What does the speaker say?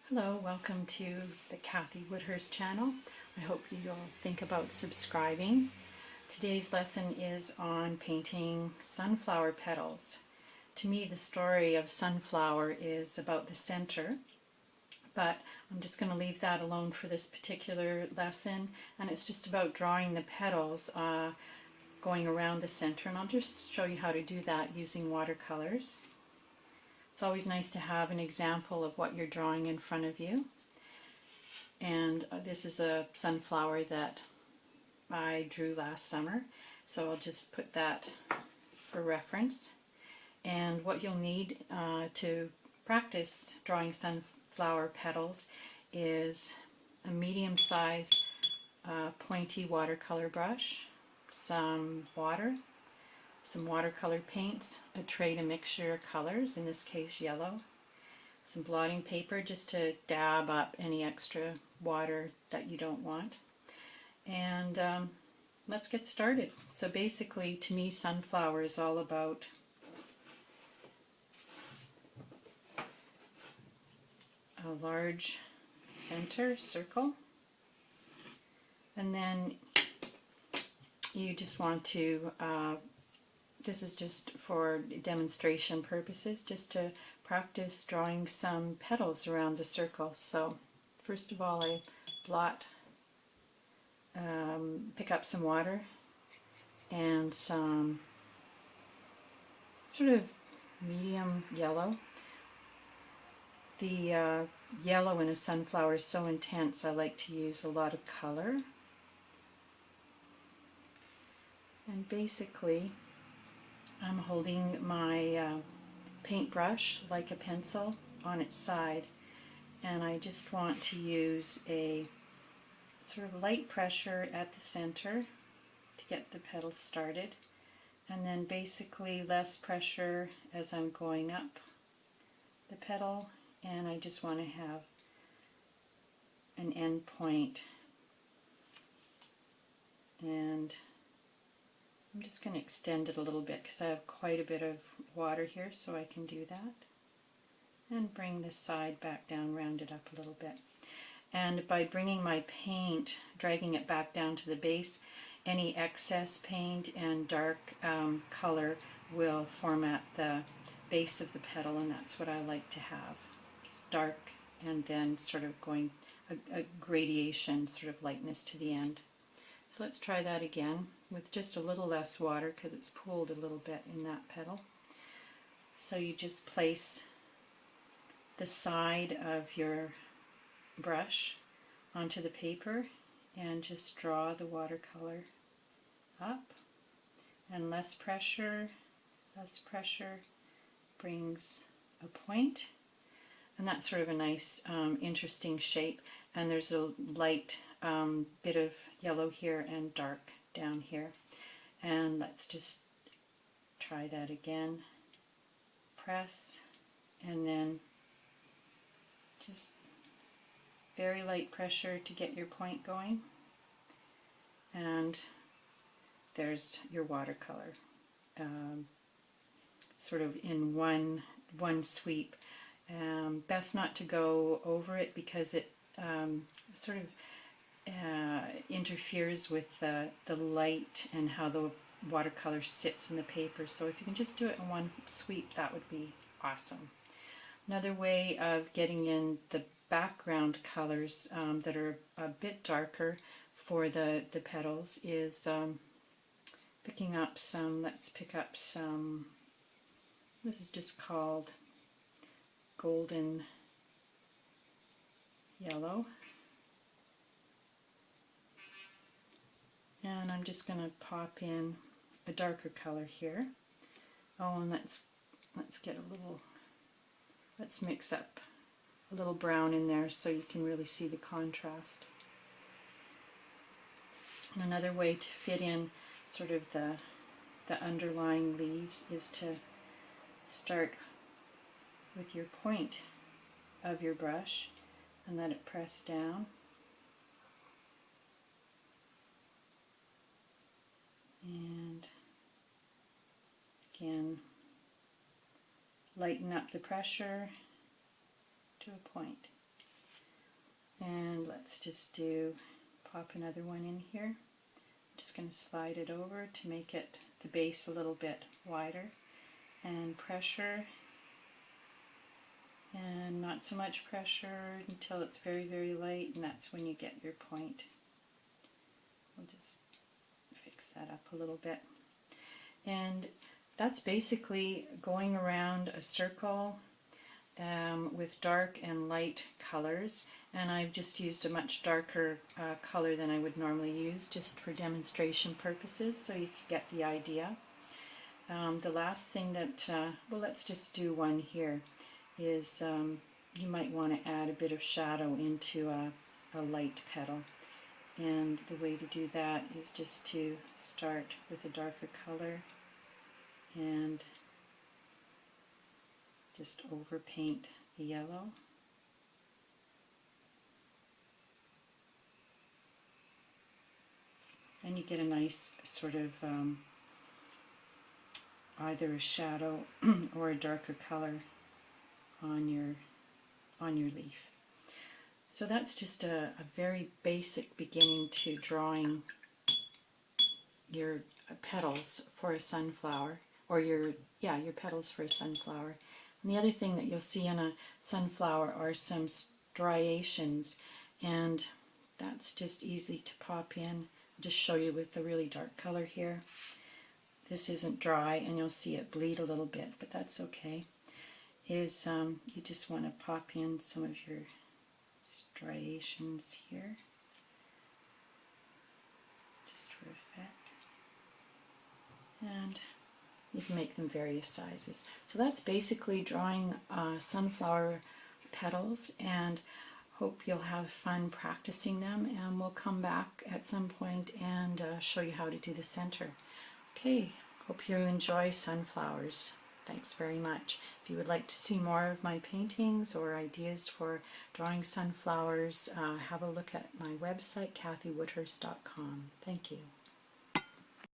Hello, welcome to the Kathy Woodhurst channel. I hope you'll think about subscribing. Today's lesson is on painting sunflower petals. To me, the story of sunflower is about the center, but I'm just going to leave that alone for this particular lesson, and it's just about drawing the petals going around the center, and I'll just show you how to do that using watercolors. It's always nice to have an example of what you're drawing in front of you. And this is a sunflower that I drew last summer, so I'll just put that for reference. And what you'll need to practice drawing sunflower petals is a medium-sized pointy watercolor brush, some water, some watercolor paints, a tray to mix your colors, in this case yellow, some blotting paper just to dab up any extra water that you don't want, and let's get started. So basically, to me, sunflower is all about a large center circle, and then you just want to this is just for demonstration purposes, just to practice drawing some petals around the circle. So first of all, I pick up some water and some sort of medium yellow. The yellow in a sunflower is so intense, I like to use a lot of color. And basically, I'm holding my paintbrush like a pencil on its side, and I just want to use a sort of light pressure at the center to get the petal started, and then basically less pressure as I'm going up the petal, and I just want to have an end point, and I'm just going to extend it a little bit because I have quite a bit of water here, so I can do that. And bring this side back down, round it up a little bit. And by bringing my paint, dragging it back down to the base, any excess paint and dark color will format the base of the petal, and that's what I like to have. It's dark and then sort of going a gradation, sort of lightness to the end. So let's try that again with just a little less water because it's pooled a little bit in that petal. So you just place the side of your brush onto the paper and just draw the watercolor up, and less pressure brings a point, and that's sort of a nice interesting shape. And there's a light bit of yellow here and dark down here. And let's just try that again. Press, and then just very light pressure to get your point going. And there's your watercolor, sort of in one sweep. Best not to go over it because it sort of interferes with the light and how the watercolor sits in the paper. So if you can just do it in one sweep, that would be awesome. Another way of getting in the background colors that are a bit darker for the petals is picking up some, let's pick up some, this is just called golden yellow. And I'm just going to pop in a darker color here. Oh, and let's get a little, let's mix up a little brown in there so you can really see the contrast. And another way to fit in sort of the underlying leaves is to start with your point of your brush and let it press down. And again, lighten up the pressure to a point. And let's just pop another one in here. I'm just going to slide it over to make it the base a little bit wider. And pressure, and not so much pressure until it's very, very light, and that's when you get your point. We'll just fix that up a little bit. And that's basically going around a circle with dark and light colors, and I've just used a much darker color than I would normally use just for demonstration purposes, so you can get the idea. The last thing that, well, let's just do one here, is you might want to add a bit of shadow into a light petal. And the way to do that is just to start with a darker color and just overpaint the yellow. And you get a nice sort of either a shadow or a darker color on your leaf. So that's just a very basic beginning to drawing your petals for a sunflower, or your petals for a sunflower. And the other thing that you'll see in a sunflower are some striations, and that's just easy to pop in. I'll just show you with the really dark color here. This isn't dry, and you'll see it bleed a little bit, but that's okay. You just want to pop in some of your striations here, just for effect. And you can make them various sizes. So that's basically drawing sunflower petals, and hope you'll have fun practicing them, and we'll come back at some point and show you how to do the center. Okay, hope you enjoy sunflowers. Thanks very much. If you would like to see more of my paintings or ideas for drawing sunflowers, have a look at my website, kathywoodhurst.com. Thank you.